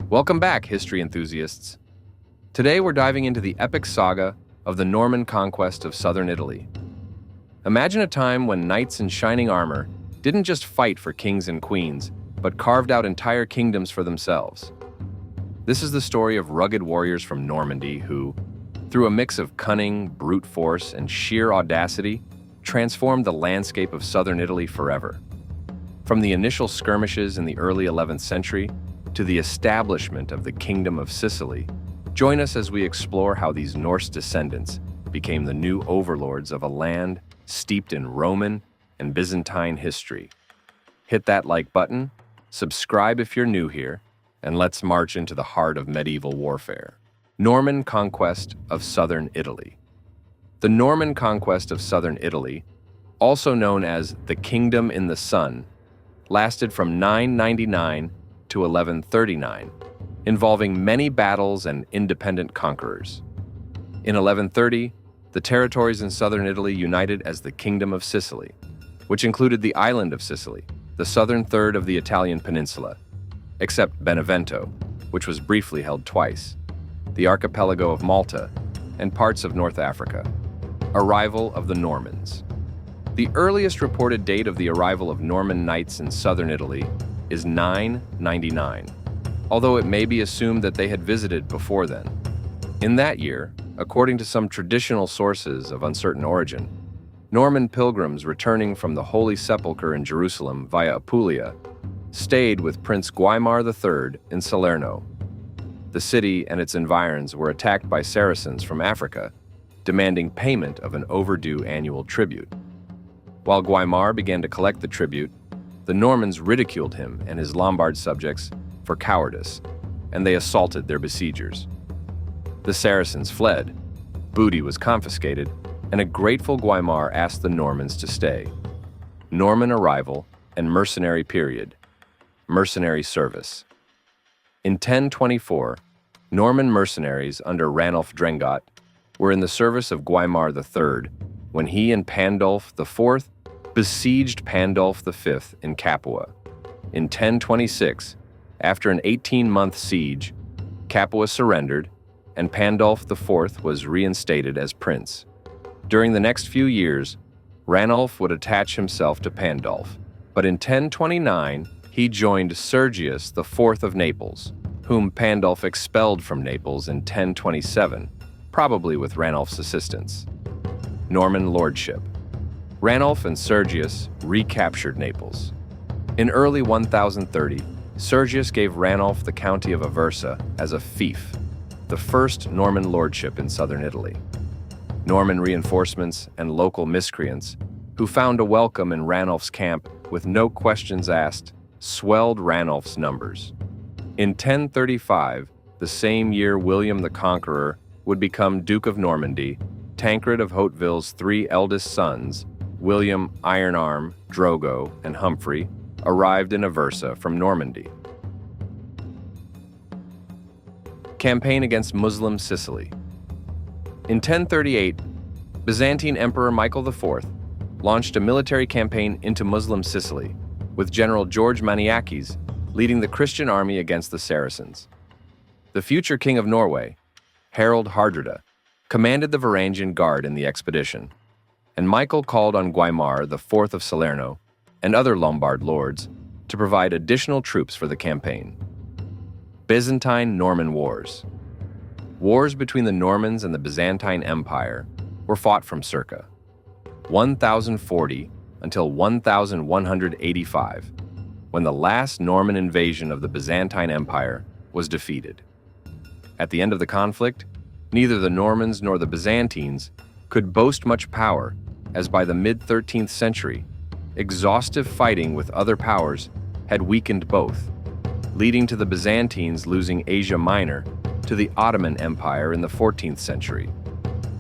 Welcome back, history enthusiasts. Today we're diving into the epic saga of the Norman conquest of southern Italy. Imagine a time when knights in shining armor didn't just fight for kings and queens, but carved out entire kingdoms for themselves. This is the story of rugged warriors from Normandy who, through a mix of cunning, brute force, and sheer audacity, transformed the landscape of southern Italy forever. From the initial skirmishes in the early 11th century to the establishment of the Kingdom of Sicily, join us as we explore how these Norse descendants became the new overlords of a land steeped in Roman and Byzantine history. Hit that like button, subscribe if you're new here, and let's march into the heart of medieval warfare. Norman conquest of southern Italy. The Norman conquest of southern Italy, also known as the Kingdom in the Sun, lasted from 999 to 1139, involving many battles and independent conquerors. In 1130, the territories in southern Italy united as the Kingdom of Sicily, which included the island of Sicily, the southern third of the Italian peninsula, except Benevento, which was briefly held twice, the archipelago of Malta, and parts of North Africa. Arrival of the Normans. The earliest reported date of the arrival of Norman knights in southern Italy is 999, although it may be assumed that they had visited before then. In that year, according to some traditional sources of uncertain origin, Norman pilgrims returning from the Holy Sepulchre in Jerusalem via Apulia stayed with Prince Guaimar III in Salerno. The city and its environs were attacked by Saracens from Africa, demanding payment of an overdue annual tribute. While Guaimar began to collect the tribute, the Normans ridiculed him and his Lombard subjects for cowardice, and they assaulted their besiegers. The Saracens fled, booty was confiscated, and a grateful Guaimar asked the Normans to stay. Norman arrival and mercenary period. Mercenary service. In 1024, Norman mercenaries under Ranulf Drengot were in the service of Guaimar III when he and Pandulf IV besieged Pandulf V in Capua. In 1026, after an 18-month siege, Capua surrendered and Pandulf IV was reinstated as prince. During the next few years, Ranulf would attach himself to Pandulf, but in 1029 he joined Sergius IV of Naples, whom Pandulf expelled from Naples in 1027, probably with Ranulf's assistance. Norman lordship. Ranulf and Sergius recaptured Naples. In early 1030, Sergius gave Ranulf the county of Aversa as a fief, the first Norman lordship in southern Italy. Norman reinforcements and local miscreants, who found a welcome in Ranulf's camp with no questions asked, swelled Ranulf's numbers. In 1035, the same year William the Conqueror would become Duke of Normandy, Tancred of Hauteville's three eldest sons, William Ironarm, Drogo, and Humphrey, arrived in Aversa from Normandy. Campaign against Muslim Sicily. In 1038, Byzantine Emperor Michael IV launched a military campaign into Muslim Sicily, with General George Maniakes leading the Christian army against the Saracens. The future King of Norway, Harald Hardrada, commanded the Varangian Guard in the expedition, and Michael called on Guaimar IV of Salerno and other Lombard lords to provide additional troops for the campaign. Byzantine-Norman Wars. Wars between the Normans and the Byzantine Empire were fought from circa 1040 until 1185, when the last Norman invasion of the Byzantine Empire was defeated. At the end of the conflict, neither the Normans nor the Byzantines could boast much power, as by the mid-13th century, exhaustive fighting with other powers had weakened both, leading to the Byzantines losing Asia Minor to the Ottoman Empire in the 14th century,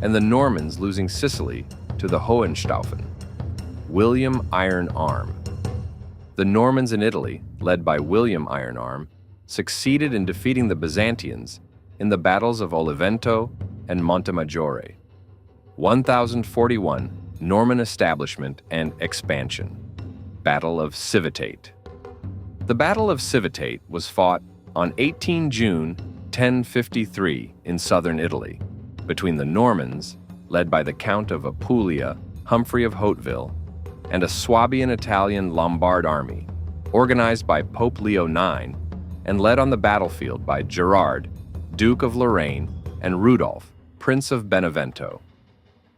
and the Normans losing Sicily to the Hohenstaufen. William Iron Arm. The Normans in Italy, led by William Iron Arm, succeeded in defeating the Byzantines in the battles of Olivento and Montemaggiore. 1041, Norman establishment and expansion. Battle of Civitate. The Battle of Civitate was fought on 18 June 1053 in southern Italy, between the Normans, led by the Count of Apulia, Humphrey of Hauteville, and a Swabian Italian Lombard army, organized by Pope Leo IX and led on the battlefield by Gerard, Duke of Lorraine, and Rudolph, Prince of Benevento.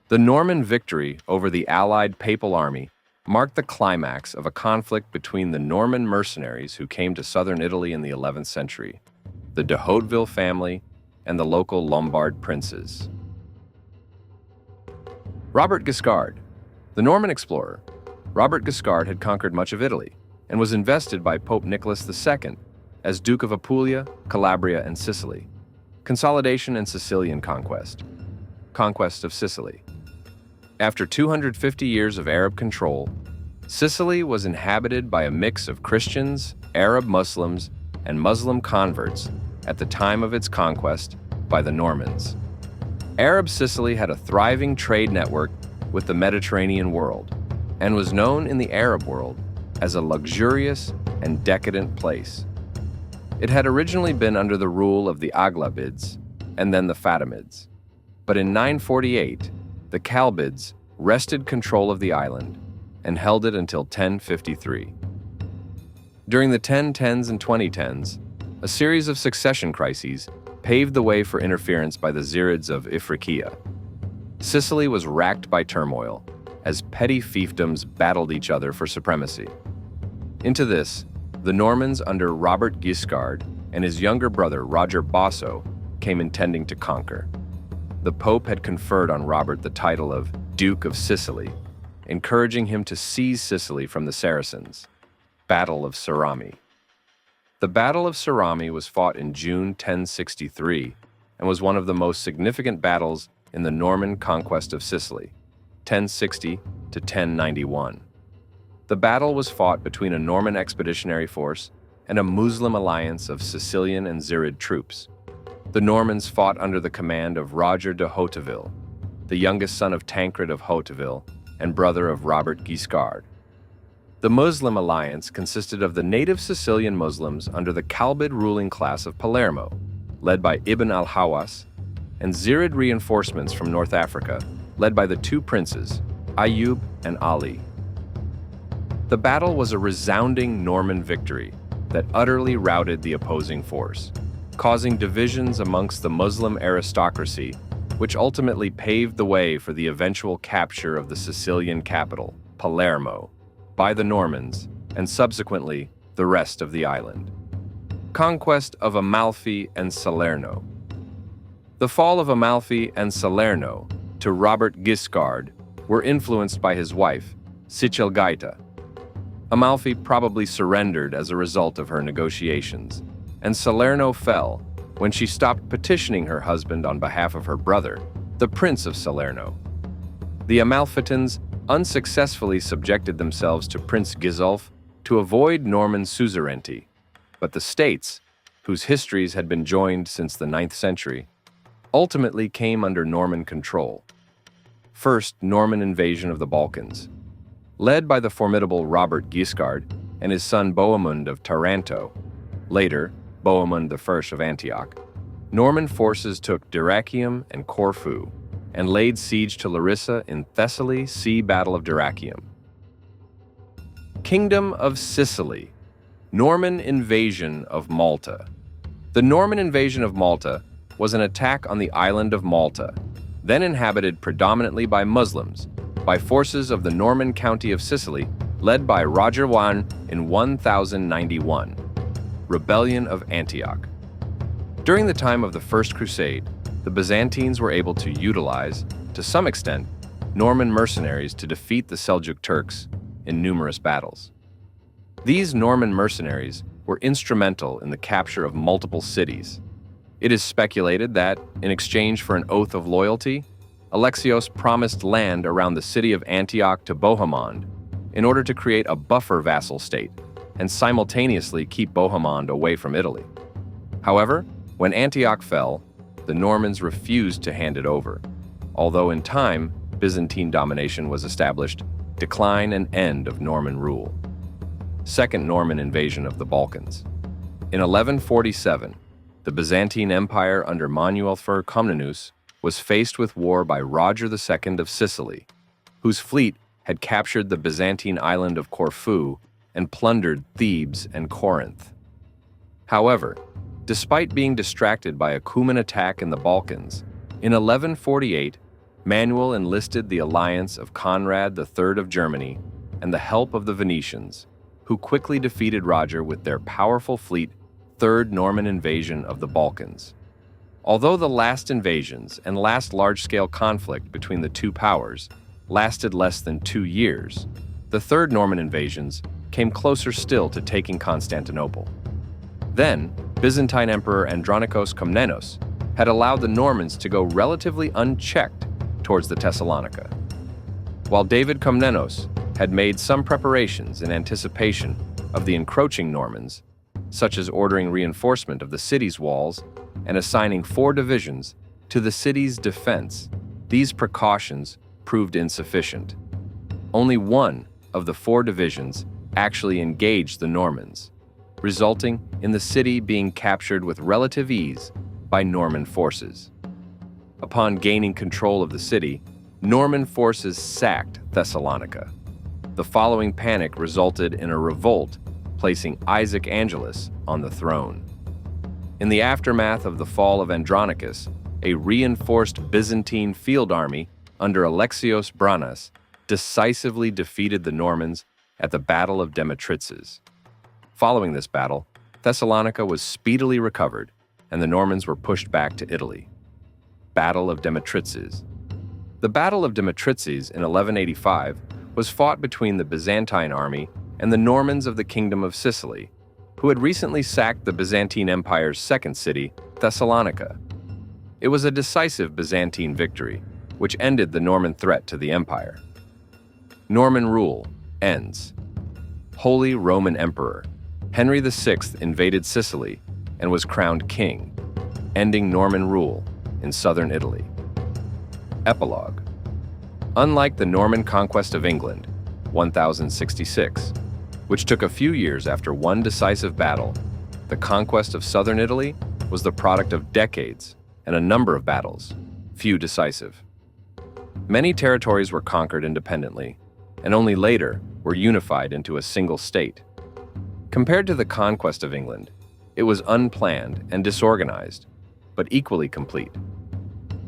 The Norman victory over the allied papal army marked the climax of a conflict between the Norman mercenaries who came to southern Italy in the 11th century, the de Hauteville family, and the local Lombard princes. Robert Guiscard. The Norman explorer, Robert Guiscard had conquered much of Italy and was invested by Pope Nicholas II as Duke of Apulia, Calabria, and Sicily. Consolidation and Sicilian conquest. Conquest of Sicily. After 250 years of Arab control, Sicily was inhabited by a mix of Christians, Arab Muslims, and Muslim converts at the time of its conquest by the Normans. Arab Sicily had a thriving trade network with the Mediterranean world and was known in the Arab world as a luxurious and decadent place. It had originally been under the rule of the Aghlabids and then the Fatimids, but in 948, the Kalbids wrested control of the island and held it until 1053. During the 1010s and 2010s, a series of succession crises paved the way for interference by the Zirids of Ifriqiya. Sicily was racked by turmoil as petty fiefdoms battled each other for supremacy. Into this, the Normans under Robert Guiscard and his younger brother Roger Basso came intending to conquer. The Pope had conferred on Robert the title of Duke of Sicily, encouraging him to seize Sicily from the Saracens. Battle of Cerami. The Battle of Cerami was fought in June 1063 and was one of the most significant battles in the Norman conquest of Sicily, 1060 to 1091. The battle was fought between a Norman expeditionary force and a Muslim alliance of Sicilian and Zirid troops. The Normans fought under the command of Roger de Hauteville, the youngest son of Tancred of Hauteville and brother of Robert Guiscard. The Muslim alliance consisted of the native Sicilian Muslims under the Kalbid ruling class of Palermo, led by Ibn al-Hawas, and Zirid reinforcements from North Africa, led by the two princes, Ayyub and Ali. The battle was a resounding Norman victory that utterly routed the opposing force, causing divisions amongst the Muslim aristocracy, which ultimately paved the way for the eventual capture of the Sicilian capital, Palermo, by the Normans, and subsequently the rest of the island. Conquest of Amalfi and Salerno. The fall of Amalfi and Salerno to Robert Guiscard were influenced by his wife, Sicilgaita. Amalfi probably surrendered as a result of her negotiations, and Salerno fell when she stopped petitioning her husband on behalf of her brother, the Prince of Salerno. The Amalfitans unsuccessfully subjected themselves to Prince Gisulf to avoid Norman suzerainty, but the states, whose histories had been joined since the 9th century, ultimately came under Norman control. First, Norman invasion of the Balkans. Led by the formidable Robert Guiscard and his son Bohemund of Taranto, later Bohemund I of Antioch, Norman forces took Dyrrhachium and Corfu and laid siege to Larissa in Thessaly. See Battle of Dyrrhachium. Kingdom of Sicily. Norman invasion of Malta. The Norman invasion of Malta was an attack on the island of Malta, then inhabited predominantly by Muslims, by forces of the Norman county of Sicily, led by Roger I in 1091. Rebellion of Antioch. During the time of the First Crusade, the Byzantines were able to utilize, to some extent, Norman mercenaries to defeat the Seljuk Turks in numerous battles. These Norman mercenaries were instrumental in the capture of multiple cities. It is speculated that, in exchange for an oath of loyalty, Alexios promised land around the city of Antioch to Bohemond in order to create a buffer vassal state and simultaneously keep Bohemond away from Italy. However, when Antioch fell, the Normans refused to hand it over. Although in time, Byzantine domination was established, decline and end of Norman rule. Second Norman invasion of the Balkans. In 1147, the Byzantine Empire under Manuel Comnenus was faced with war by Roger II of Sicily, whose fleet had captured the Byzantine island of Corfu and plundered Thebes and Corinth. However, despite being distracted by a Cuman attack in the Balkans, in 1148, Manuel enlisted the alliance of Conrad III of Germany and the help of the Venetians, who quickly defeated Roger with their powerful fleet Third Norman invasion of the Balkans. Although the last invasions and last large-scale conflict between the two powers lasted less than 2 years, the Third Norman invasions came closer still to taking Constantinople. Then, Byzantine Emperor Andronikos Komnenos had allowed the Normans to go relatively unchecked towards the Thessalonica. While David Komnenos had made some preparations in anticipation of the encroaching Normans, such as ordering reinforcement of the city's walls and assigning 4 divisions to the city's defense, these precautions proved insufficient. Only one of the 4 divisions actually engaged the Normans, resulting in the city being captured with relative ease by Norman forces. Upon gaining control of the city, Norman forces sacked Thessalonica. The following panic resulted in a revolt, placing Isaac Angelus on the throne. In the aftermath of the fall of Andronicus, a reinforced Byzantine field army under Alexios Branas decisively defeated the Normans at the Battle of Demetritzes. Following this battle, Thessalonica was speedily recovered, and the Normans were pushed back to Italy. Battle of Demetritzes. The Battle of Demetritzes in 1185 was fought between the Byzantine army and the Normans of the Kingdom of Sicily, who had recently sacked the Byzantine Empire's second city, Thessalonica. It was a decisive Byzantine victory, which ended the Norman threat to the empire. Norman rule ends. Holy Roman Emperor Henry VI invaded Sicily and was crowned king, ending Norman rule in southern Italy. Epilogue. Unlike the Norman conquest of England, 1066, which took a few years after one decisive battle, the conquest of southern Italy was the product of decades and a number of battles, few decisive. Many territories were conquered independently, and only later were unified into a single state. Compared to the conquest of England, it was unplanned and disorganized, but equally complete.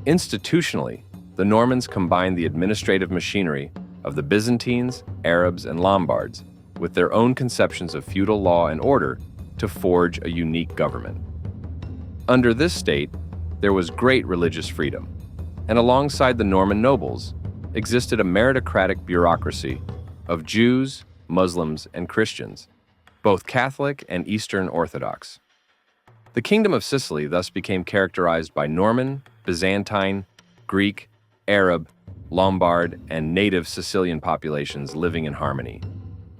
Institutionally, the Normans combined the administrative machinery of the Byzantines, Arabs, and Lombards with their own conceptions of feudal law and order to forge a unique government. Under this state, there was great religious freedom, and alongside the Norman nobles existed a meritocratic bureaucracy of Jews, Muslims, and Christians, both Catholic and Eastern Orthodox. The Kingdom of Sicily thus became characterized by Norman, Byzantine, Greek, Arab, Lombard, and native Sicilian populations living in harmony,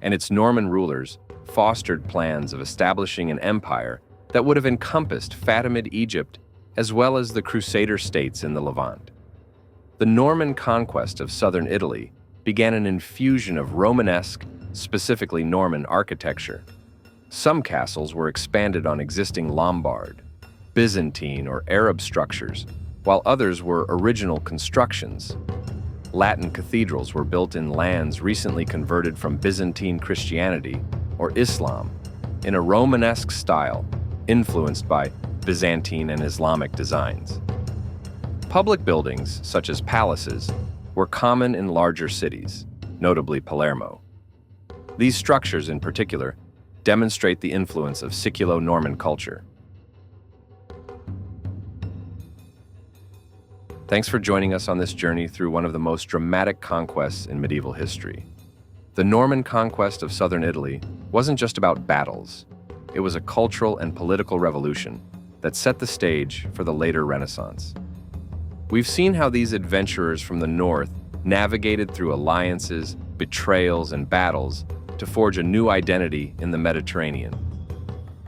and its Norman rulers fostered plans of establishing an empire that would have encompassed Fatimid Egypt as well as the Crusader states in the Levant. The Norman conquest of southern Italy began an infusion of Romanesque, specifically Norman architecture. Some castles were expanded on existing Lombard, Byzantine, or Arab structures, while others were original constructions. Latin cathedrals were built in lands recently converted from Byzantine Christianity or Islam in a Romanesque style, influenced by Byzantine and Islamic designs. Public buildings, such as palaces, were common in larger cities, notably Palermo. These structures, in particular, demonstrate the influence of Siculo-Norman culture. Thanks for joining us on this journey through one of the most dramatic conquests in medieval history. The Norman conquest of southern Italy wasn't just about battles. It was a cultural and political revolution that set the stage for the later Renaissance. We've seen how these adventurers from the north navigated through alliances, betrayals, and battles to forge a new identity in the Mediterranean.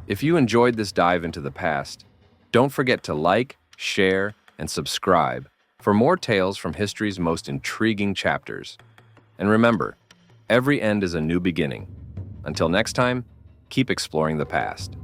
If you enjoyed this dive into the past, don't forget to like, share, and subscribe for more tales from history's most intriguing chapters. And remember, every end is a new beginning. Until next time, keep exploring the past.